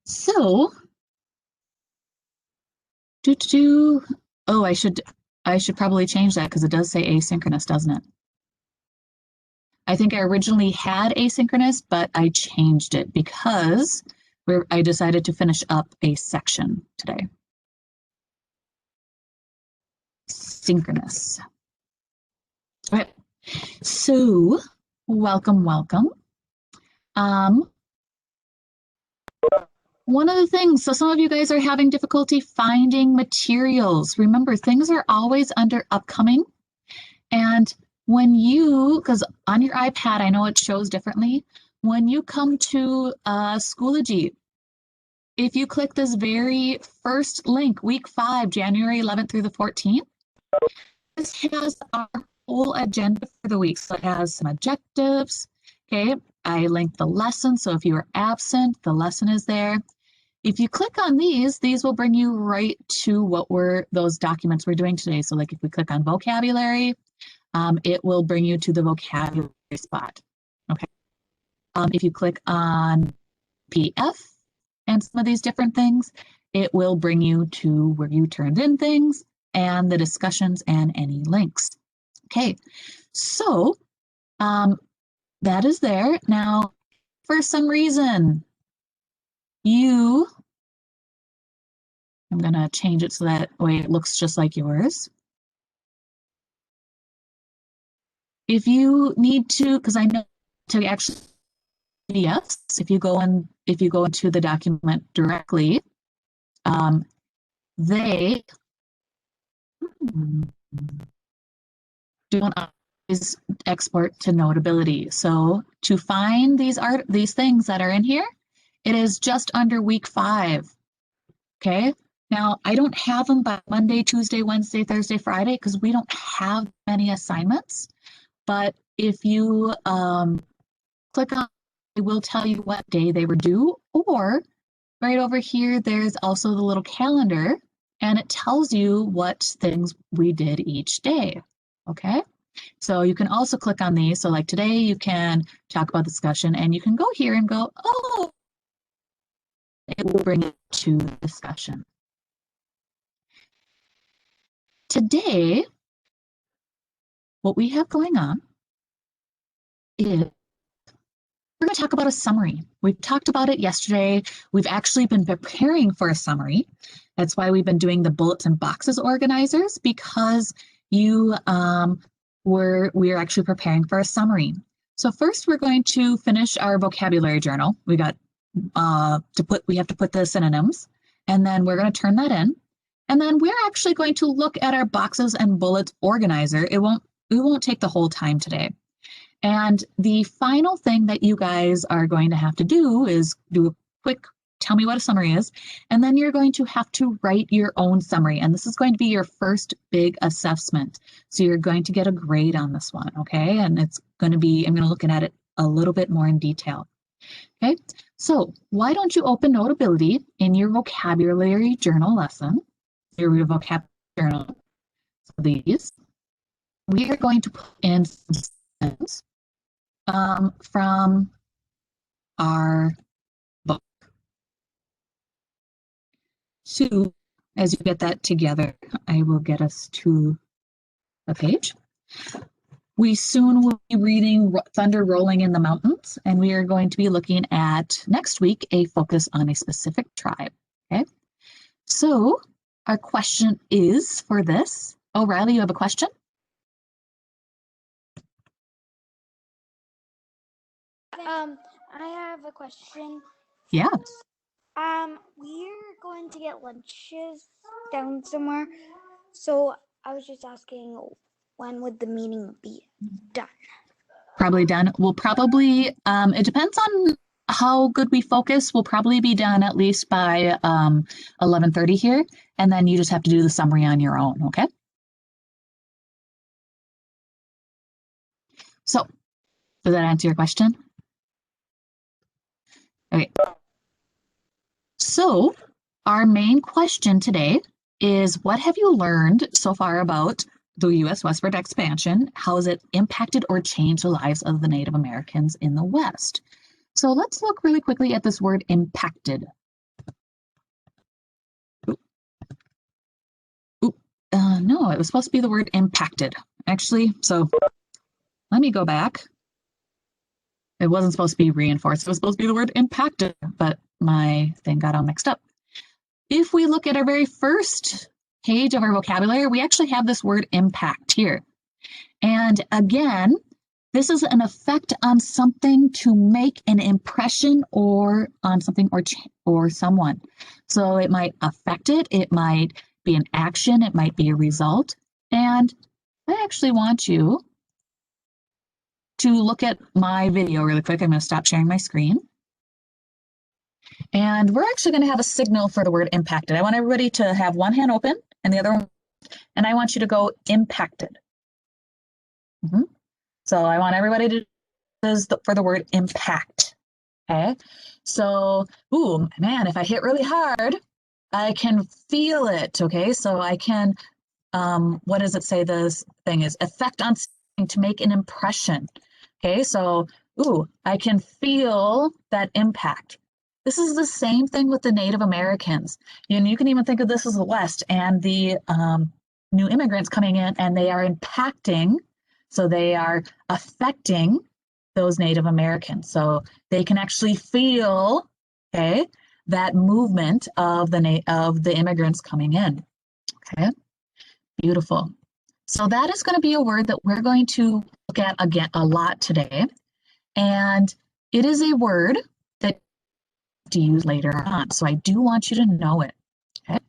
So, oh, I should probably change that because it does say asynchronous, doesn't it? I think I originally had asynchronous, but I changed it because I decided to finish up a section today. Synchronous. All right. So, welcome. Um, One of the things, so some of you guys are having difficulty finding materials. Remember, things are always under upcoming. And because on your iPad, I know it shows differently. When you come to Schoology, if you click this very first link, week 5, January 11th through the 14th, this has our whole agenda for the week. So it has some objectives. Okay, I linked the lesson. So if you are absent, the lesson is there. If you click on these will bring you right to those documents we're doing today. So like if we click on vocabulary, it will bring you to the vocabulary spot. Okay. If you click on PF and some of these different things, it will bring you to where you turned in things and the discussions and any links. Okay, so that is there. Now, for some reason, I'm going to change it so that way it looks just like yours. If you need to, because I know to actually PDFs, if you go into the document directly, they don't always export to Notability. So to find these things that are in here, it is just under week 5. Okay. Now I don't have them by Monday, Tuesday, Wednesday, Thursday, Friday because we don't have many assignments. But if you click on, it will tell you what day they were due, or right over here, there's also the little calendar, and it tells you what things we did each day. Okay, so you can also click on these. So like today, you can talk about discussion, and you can go here and go, oh, it will bring it to discussion. Today, what we have going on is we're going to talk about a summary. We've talked about it yesterday. We've actually been preparing for a summary. That's why we've been doing the bullets and boxes organizers, because we are actually preparing for a summary. So first we're going to finish our vocabulary journal. We have to put the synonyms, and then we're going to turn that in. And then we're actually going to look at our boxes and bullets organizer. It won't take the whole time today. And the final thing that you guys are going to have to do is do a quick, tell me what a summary is, and then you're going to have to write your own summary. And this is going to be your first big assessment. So you're going to get a grade on this one, okay? And I'm going to look at it a little bit more in detail. Okay, so why don't you open Notability in your vocabulary journal lesson, your vocabulary journal. So these, we are going to put in some sentences from our book. So as you get that together, I will get us to the page. We soon will be reading Thunder Rolling in the Mountains, and we are going to be looking at next week a focus on a specific tribe. Okay, so our question is for this. Oh, Riley, you have a question? I have a question. Yeah. We're going to get lunches down somewhere. So I was just asking, when would the meeting be done? Probably done. We'll probably, it depends on how good we focus. We'll probably be done at least by 11:30 here. And then you just have to do the summary on your own, okay? So, does that answer your question? Okay. So, our main question today is, what have you learned so far about the U.S. westward expansion? How has it impacted or changed the lives of the Native Americans in the West? So let's look really quickly at this word impacted. No, it was supposed to be the word impacted. Actually, so let me go back. It wasn't supposed to be reinforced. It was supposed to be the word impacted, but my thing got all mixed up. If we look at our very first page of our vocabulary, we actually have this word impact here. And again, this is an effect on something to make an impression or on something or someone. So it might affect it, it might be an action, it might be a result. And I actually want you to look at my video really quick. I'm going to stop sharing my screen. And we're actually going to have a signal for the word impacted. I want everybody to have one hand open and the other one, and I want you to go impacted. So I want everybody to for the word impact. Okay. So, ooh, man, if I hit really hard, I can feel it. Okay. So I can, what does it say this thing is? Effect on something to make an impression. Okay. So, ooh, I can feel that impact. This is the same thing with the Native Americans. And you can even think of this as the West and the new immigrants coming in, and they are impacting. So they are affecting those Native Americans. So they can actually feel, okay, that movement of the immigrants coming in. Okay, beautiful. So that is going to be a word that we're going to look at again a lot today. And it is a word that to use later on. So I do want you to know it. Okay.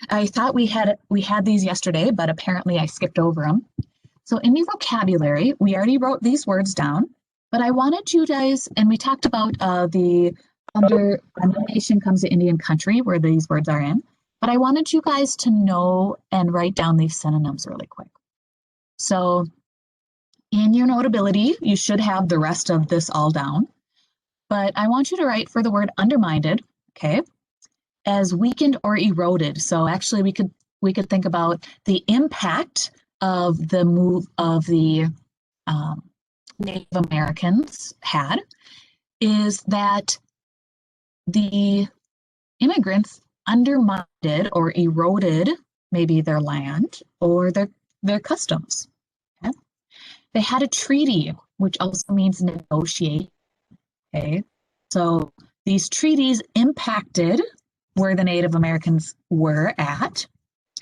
I thought we had these yesterday, but apparently I skipped over them. So in your vocabulary, we already wrote these words down, but I wanted you guys, and we talked about under a nation comes to Indian country where these words are in, but I wanted you guys to know and write down these synonyms really quick. So in your notability, you should have the rest of this all down, but I want you to write for the word undermined, okay, as weakened or eroded. So actually we could think about the impact of the move of the Native Americans had is that the immigrants undermined or eroded maybe their land or their customs. Okay? They had a treaty, which also means negotiate. Okay, so these treaties impacted where the Native Americans were at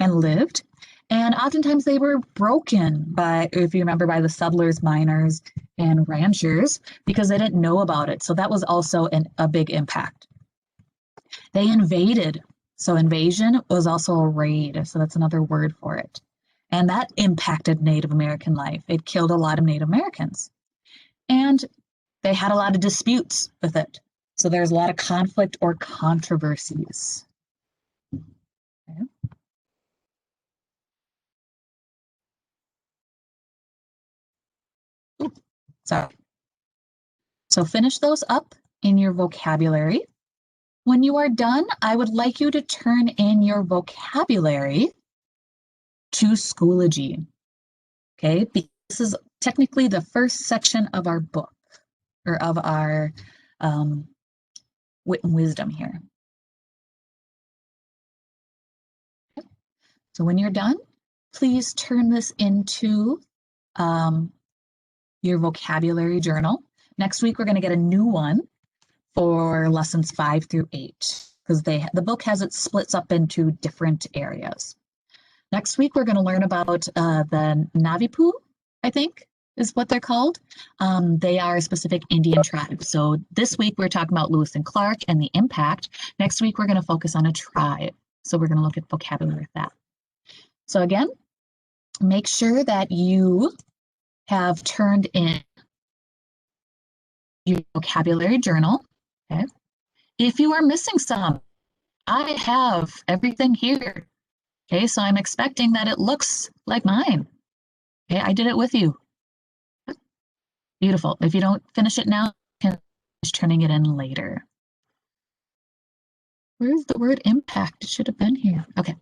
and lived. And oftentimes they were broken by, if you remember, by the settlers, miners, and ranchers because they didn't know about it. So that was also a big impact. They invaded. So invasion was also a raid. So that's another word for it. And that impacted Native American life. It killed a lot of Native Americans. And they had a lot of disputes with it. So there's a lot of conflict or controversies. Okay. Sorry. So finish those up in your vocabulary. When you are done, I would like you to turn in your vocabulary to Schoology. Okay, this is technically the first section of our book, or of our wit and wisdom here. Okay. So when you're done, please turn this into your vocabulary journal. Next week, we're going to get a new one for lessons 5 through 8 because the book has it splits up into different areas. Next week, we're going to learn about the Navipu, I think is what they're called. They are a specific Indian tribe. So this week, we're talking about Lewis and Clark and the impact. Next week, we're going to focus on a tribe. So we're going to look at vocabulary with that. So again, make sure that you have turned in your vocabulary journal. Okay. If you are missing some, I have everything here. Okay, so I'm expecting that it looks like mine. Okay, I did it with you. Beautiful. If you don't finish it now, you can finish turning it in later. Where's the word impact? It should have been here. Okay,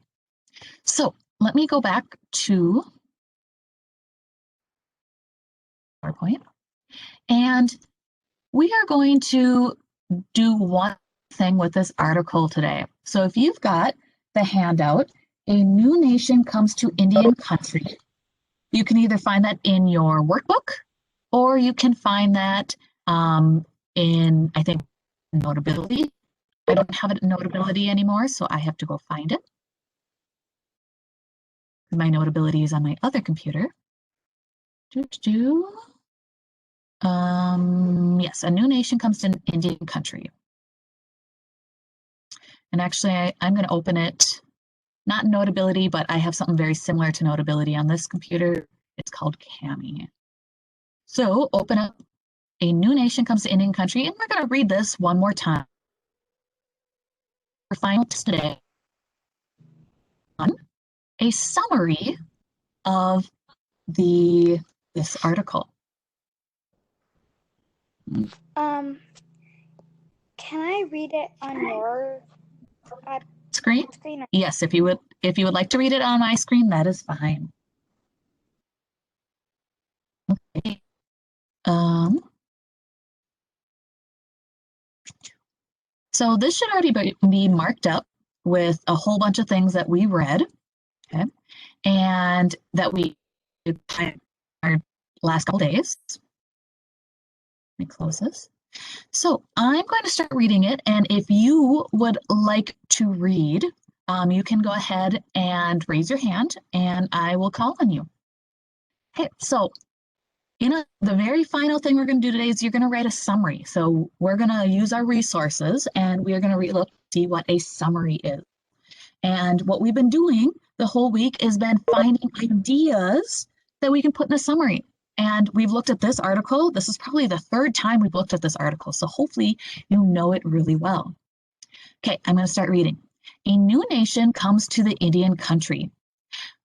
so let me go back to PowerPoint. And we are going to do one thing with this article today. So if you've got the handout, A new nation comes to Indian country. You can either find that in your workbook or you can find that in, I think, Notability. I don't have it in Notability anymore, so I have to go find it. My Notability is on my other computer. Yes, a new nation comes to an Indian country. And actually, I'm going to open it, not Notability, but I have something very similar to Notability on this computer. It's called Cami. So open up A New Nation Comes to Indian Country, and we're going to read this one more time. Our final test today on a summary of this article. Can I read it on your Screen? Yes, if you would like to read it on my screen, that is fine. Okay. So this should already be marked up with a whole bunch of things that we read, okay, and that we did our last couple days. Let me close this. So I'm going to start reading it, and if you would like to read, you can go ahead and raise your hand, and I will call on you. Okay, so the very final thing we're going to do today is you're going to write a summary. So we're going to use our resources, and we're going to see what a summary is. And what we've been doing the whole week has been finding ideas that we can put in a summary. And we've looked at this article. This is probably the third time we've looked at this article, so hopefully you know it really well. Okay, I'm going to start reading. A new nation comes to the Indian country.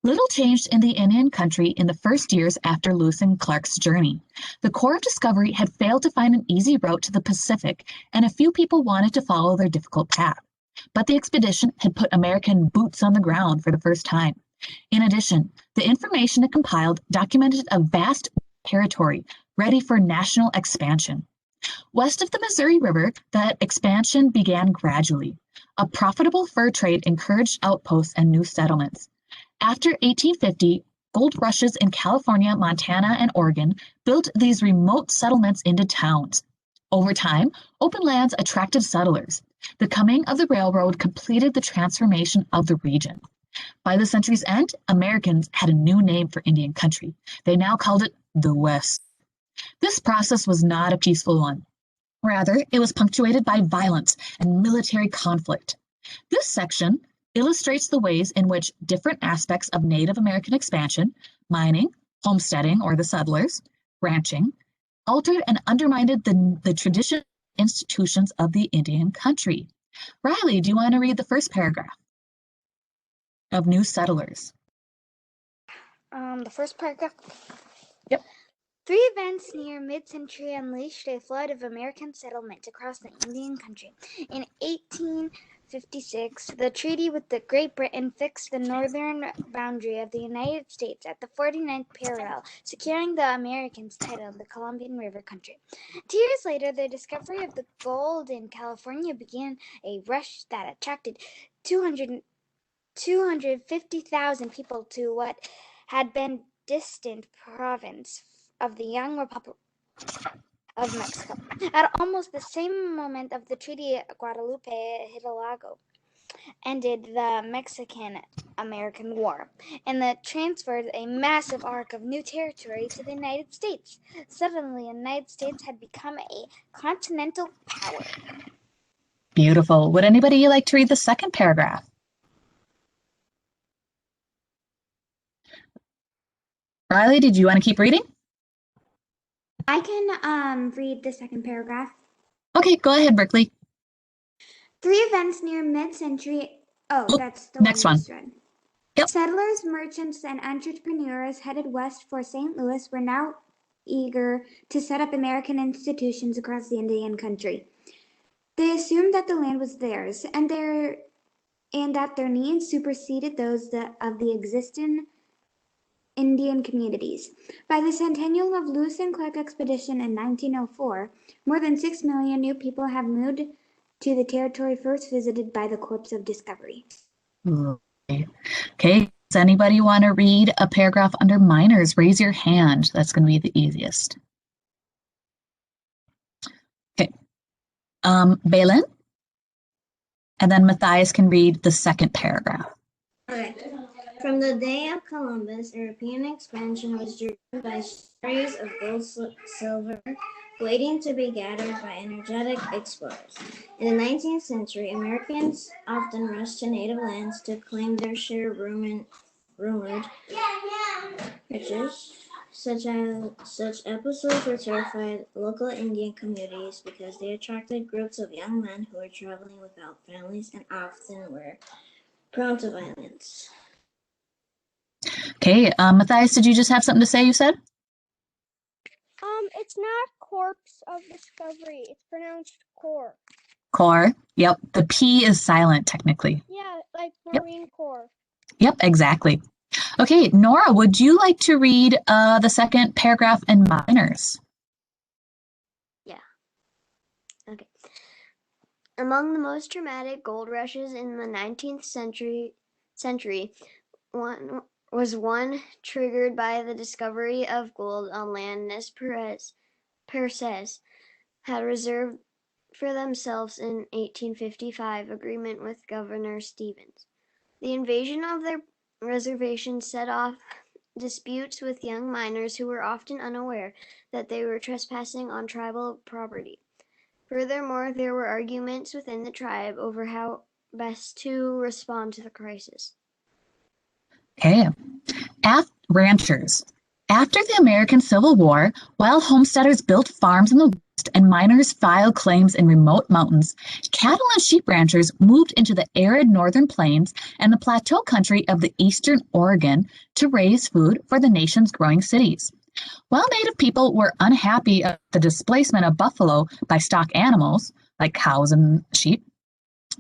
Little changed in the Indian country in the first years after Lewis and Clark's journey. The Corps of Discovery had failed to find an easy route to the Pacific, and a few people wanted to follow their difficult path. But the expedition had put American boots on the ground for the first time. In addition, the information it compiled documented a vast territory ready for national expansion. West of the Missouri River, that expansion began gradually. A profitable fur trade encouraged outposts and new settlements. After 1850, gold rushes in California, Montana, and Oregon built these remote settlements into towns. Over time, open lands attracted settlers. The coming of the railroad completed the transformation of the region. By the century's end, Americans had a new name for Indian country. They now called it the West. This process was not a peaceful one. Rather, it was punctuated by violence and military conflict. This section illustrates the ways in which different aspects of Native American expansion, mining, homesteading or the settlers, ranching, altered and undermined the traditional institutions of the Indian country. Riley, do you want to read the first paragraph of New Settlers? The first paragraph? Yep. Three events near mid-century unleashed a flood of American settlement across the Indian country. In 1856, the treaty with the Great Britain fixed the northern boundary of the United States at the 49th parallel, securing the Americans' title of the Columbian River country. 2 years later, the discovery of the gold in California began a rush that attracted 250,000 people to what had been distant province of the young Republic of Mexico. At almost the same moment of the Treaty, Guadalupe Hidalgo ended the Mexican-American War, and that transferred a massive arc of new territory to the United States. Suddenly, the United States had become a continental power. Beautiful. Would anybody like to read the second paragraph? Riley, did you want to keep reading? I can read the second paragraph. Okay, go ahead, Berkeley. Three events near mid-century. Oh, that's the next one. Read. Yep. Settlers, merchants, and entrepreneurs headed west for St. Louis were now eager to set up American institutions across the Indian country. They assumed that the land was theirs, and that their needs superseded those of the existing Indian communities. By the centennial of Lewis and Clark expedition in 1904, more than 6 million new people have moved to the territory first visited by the Corps of Discovery. Okay, does anybody want to read a paragraph under minors? Raise your hand. That's going to be the easiest. Okay, Balin, and then Matthias can read the second paragraph. Okay. From the day of Columbus, European expansion was driven by stories of gold, silver, waiting to be gathered by energetic explorers. In the 19th century, Americans often rushed to native lands to claim their share of rumored riches. Such episodes were terrified local Indian communities because they attracted groups of young men who were traveling without families and often were prone to violence. Okay, Matthias, did you just have something to say, you said? It's not corpse of discovery. It's pronounced core. Core. Yep, the P is silent technically. Yeah, like Yep. Marine Corps. Yep, exactly. Okay, Nora, would you like to read the second paragraph in minors? Okay. Among the most dramatic gold rushes in the 19th century, one was one triggered by the discovery of gold on land Nez Perces had reserved for themselves in 1855 agreement with Governor Stevens. The invasion of their reservation set off disputes with young miners who were often unaware that they were trespassing on tribal property. Furthermore, there were arguments within the tribe over how best to respond to the crisis. Okay. Ranchers. After the American Civil War, while homesteaders built farms in the West and miners filed claims in remote mountains, cattle and sheep ranchers moved into the arid northern plains and the plateau country of the eastern Oregon to raise food for the nation's growing cities. While Native people were unhappy at the displacement of buffalo by stock animals, like cows and sheep,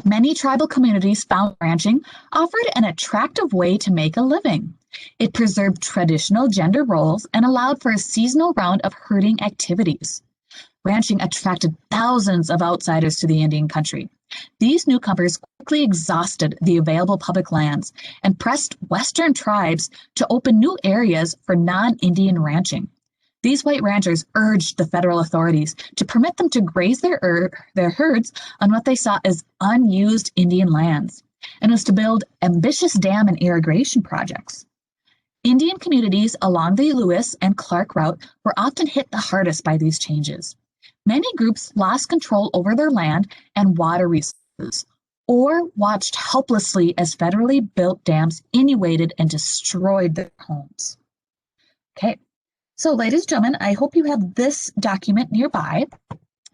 many tribal communities found ranching offered an attractive way to make a living. It preserved traditional gender roles and allowed for a seasonal round of herding activities. Ranching attracted thousands of outsiders to the Indian country. These newcomers quickly exhausted the available public lands and pressed Western tribes to open new areas for non-Indian ranching. These white ranchers urged the federal authorities to permit them to graze their herds on what they saw as unused Indian lands, and was to build ambitious dam and irrigation projects. Indian communities along the Lewis and Clark route were often hit the hardest by these changes. Many groups lost control over their land and water resources, or watched helplessly as federally built dams inundated and destroyed their homes. Okay. So, ladies and gentlemen, I hope you have this document nearby.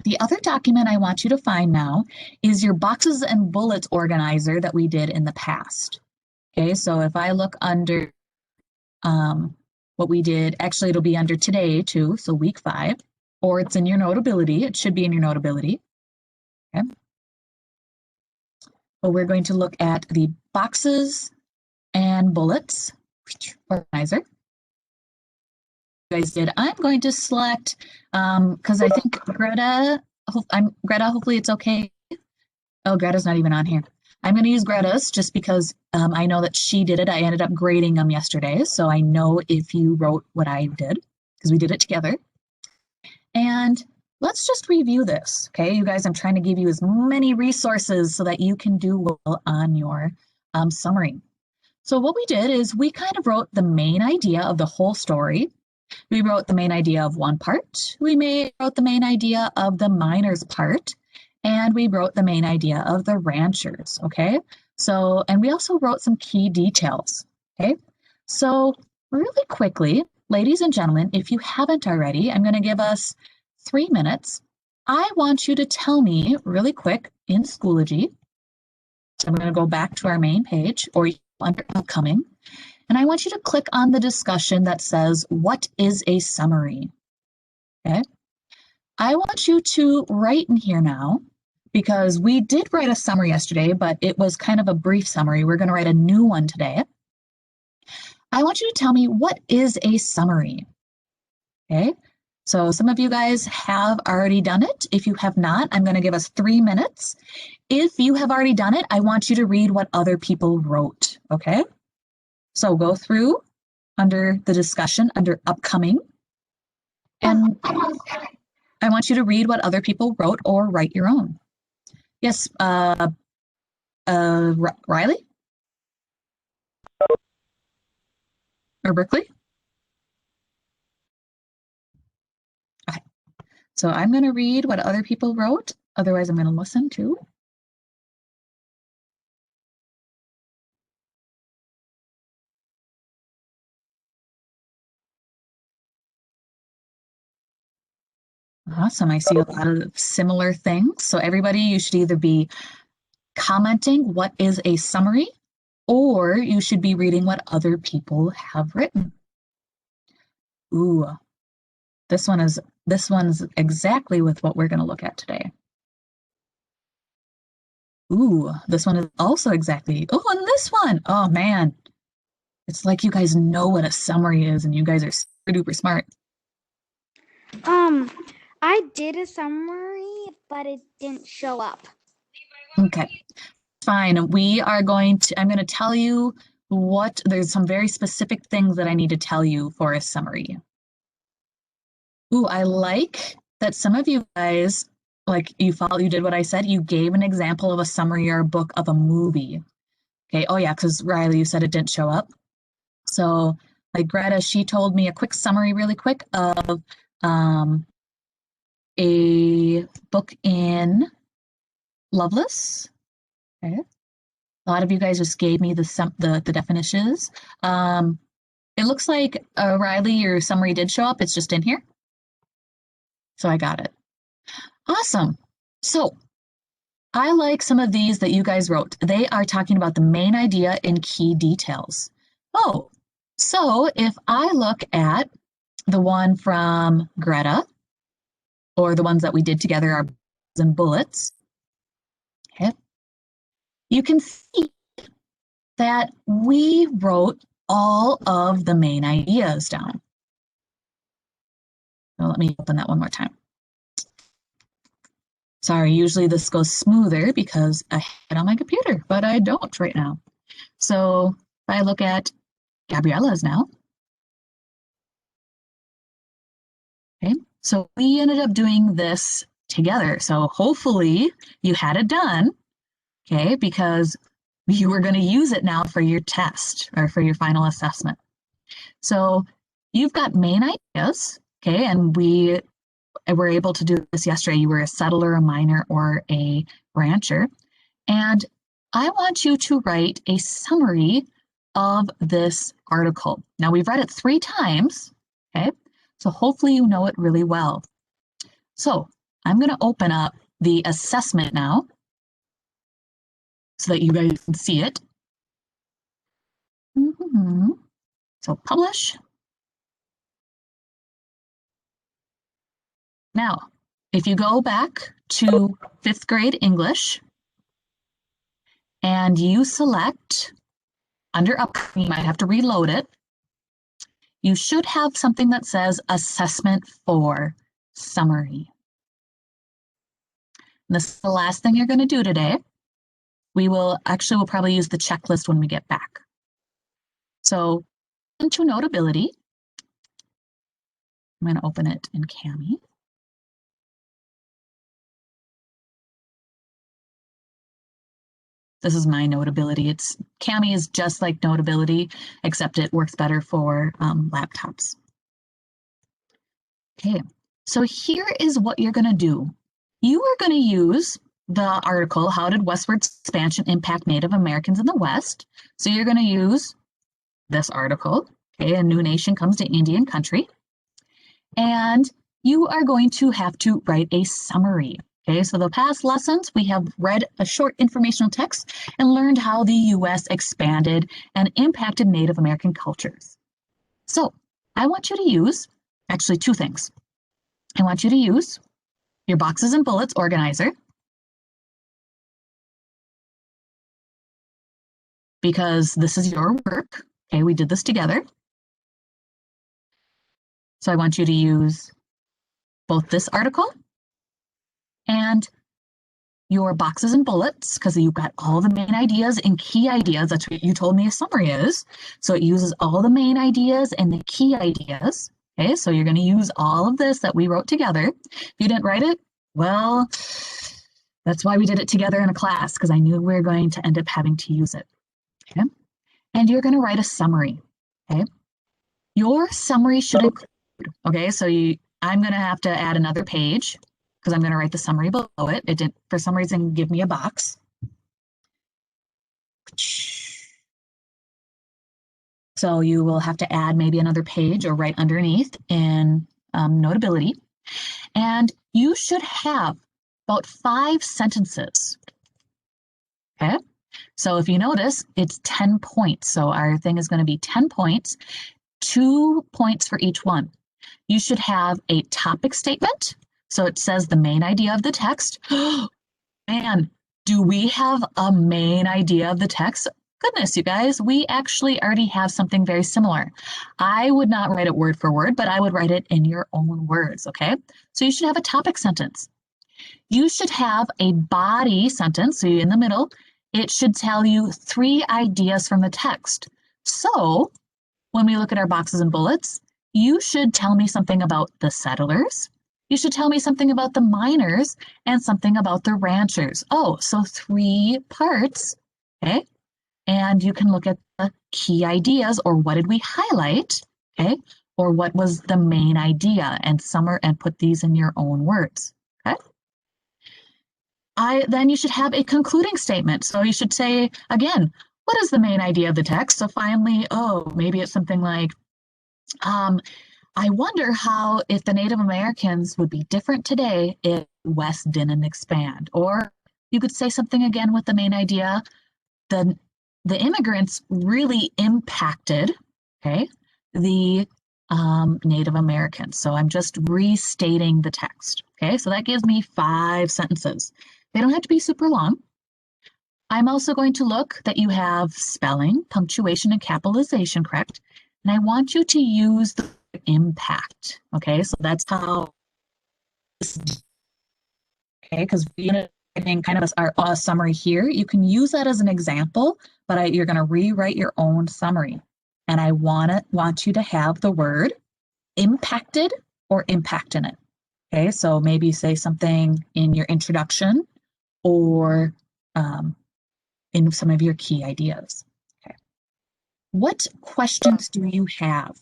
The other document I want you to find now is your boxes and bullets organizer that we did in the past. Okay, so if I look under what we did, actually it'll be under today too, so week 5, or it's in your notability. It should be in your notability. Okay. But we're going to look at the boxes and bullets organizer. Guys did. I'm going to select because I think Greta, hopefully it's okay. Oh, Greta's not even on here. I'm going to use Greta's just because I know that she did it. I ended up grading them yesterday, so I know if you wrote what I did because we did it together. And let's just review this, okay? You guys, I'm trying to give you as many resources so that you can do well on your summary. So what we did is we kind of wrote the main idea of the whole story. We wrote the main idea of one part. We wrote the main idea of the miners part. And we wrote the main idea of the ranchers, okay? So, and we also wrote some key details, okay? So really quickly, ladies and gentlemen, if you haven't already, I'm going to give us 3 minutes. I want you to tell me really quick in Schoology. So I'm going to go back to our main page or under upcoming. And I want you to click on the discussion that says, what is a summary? Okay. I want you to write in here now, because we did write a summary yesterday, but it was kind of a brief summary. We're going to write a new one today. I want you to tell me, what is a summary? Okay. So some of you guys have already done it. If you have not, I'm going to give us 3 minutes. If you have already done it, I want you to read what other people wrote. okay? So go through under the discussion, under upcoming, and I want you to read what other people wrote or write your own. Yes, Riley? Or Berkeley? Okay, so I'm going to read what other people wrote. Otherwise, I'm going to listen too. Awesome. I see a lot of similar things. So everybody, you should either be commenting what is a summary, or you should be reading what other people have written. Ooh, this one's exactly with what we're going to look at today. Ooh, this one is also exactly. Oh, and this one. Oh man. It's like you guys know what a summary is and you guys are super duper smart. I did a summary, but it didn't show up. Okay, fine. I'm going to tell you there's some very specific things that I need to tell you for a summary. Ooh, I like that some of you guys, like you did what I said, you gave an example of a summary or a book of a movie. Okay, oh yeah, because Riley, you said it didn't show up. So like Greta, she told me a quick summary really quick of a book in Loveless. Okay. A lot of you guys just gave me the definitions. It looks like Riley, your summary did show up. It's just in here. So I got it. Awesome. So I like some of these that you guys wrote. They are talking about the main idea and key details. Oh, so if I look at the one from Greta, or the ones that we did together are and bullets, okay, you can see that we wrote all of the main ideas down. So let me open that one more time. Sorry, usually this goes smoother because I have it on my computer, but I don't right now. So if I look at Gabriella's now, okay, so we ended up doing this together. So hopefully you had it done, okay, because you were going to use it now for your test or for your final assessment. So you've got main ideas, okay, and we were able to do this yesterday. You were a settler, a miner, or a rancher. And I want you to write a summary of this article. Now, we've read it 3 times, okay? So hopefully you know it really well. So I'm going to open up the assessment now so that you guys can see it. So publish. Now, if you go back to 5th grade English and you select under upcoming, you might have to reload it. You should have something that says assessment for summary. And this is the last thing you're going to do today. We'll probably use the checklist when we get back. So into Notability, I'm going to open it in Kami. This is my Notability. Kami is just like Notability, except it works better for laptops. Okay, so here is what you're going to do. You are going to use the article, How Did Westward Expansion Impact Native Americans in the West? So you're going to use this article, okay, A New Nation Comes to Indian Country. And you are going to have to write a summary. Okay, so the past lessons, we have read a short informational text and learned how the U.S. expanded and impacted Native American cultures. So I want you to use, actually 2 things. I want you to use your boxes and bullets organizer, because this is your work. Okay, we did this together. So I want you to use both this article and your boxes and bullets because you've got all the main ideas and key ideas. That's what you told me a summary is. So it uses all the main ideas and the key ideas. Okay, so you're going to use all of this that we wrote together. If you didn't write it, well, that's why we did it together in a class, because I knew we were going to end up having to use it. Okay, and you're going to write a summary. Okay, your summary should include, okay, so I'm going to have to add another page because I'm going to write the summary below it. It didn't, for some reason, give me a box. So you will have to add maybe another page or right underneath in Notability. And you should have about 5 sentences. Okay, so if you notice, it's 10 points. So our thing is going to be 10 points, 2 points for each one. You should have a topic statement. So it says the main idea of the text. Man, do we have a main idea of the text? Goodness, you guys, we actually already have something very similar. I would not write it word for word, but I would write it in your own words, okay? So you should have a topic sentence. You should have a body sentence, so in the middle, it should tell you 3 ideas from the text. So when we look at our boxes and bullets, you should tell me something about the settlers. You should tell me something about the miners and something about the ranchers. Oh, so 3 parts, okay? And you can look at the key ideas, or what did we highlight, okay? Or what was the main idea, and put these in your own words, okay? Then you should have a concluding statement. So you should say, again, what is the main idea of the text? So finally, maybe it's something like, I wonder how if the Native Americans would be different today if West didn't expand. Or you could say something again with the main idea, the immigrants really impacted, okay, the Native Americans. So I'm just restating the text, okay? So that gives me 5 sentences. They don't have to be super long. I'm also going to look that you have spelling, punctuation, and capitalization correct. And I want you to use the impact, okay? So that's how, okay, because we're getting kind of our summary here. You can use that as an example, but you're going to rewrite your own summary. And I want you to have the word impacted or impact in it. Okay, so maybe say something in your introduction or in some of your key ideas. Okay. What questions do you have?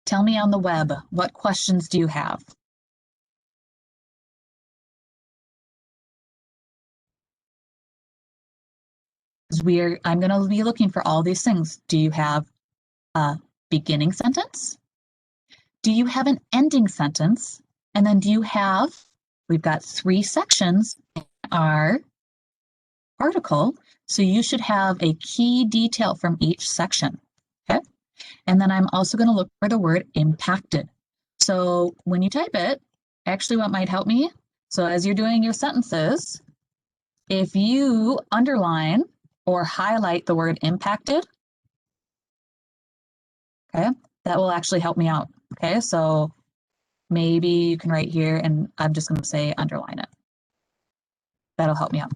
Tell me on the web, what questions do you have? I'm going to be looking for all these things. Do you have a beginning sentence? Do you have an ending sentence? And then we've got 3 sections in our article, so you should have a key detail from each section, okay? And then I'm also going to look for the word impacted. So when you type it, actually what might help me, so as you're doing your sentences, if you underline or highlight the word impacted, okay, that will actually help me out, okay? So maybe you can write here, and I'm just going to say underline it. That'll help me out.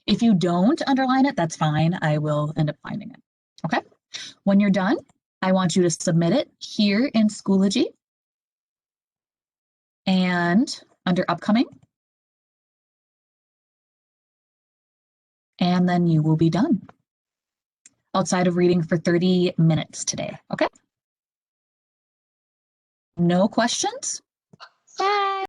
If you don't underline it, that's fine. I will end up finding it, okay? When you're done, I want you to submit it here in Schoology and under upcoming. And then you will be done. Outside of reading for 30 minutes today, okay? No questions? Bye.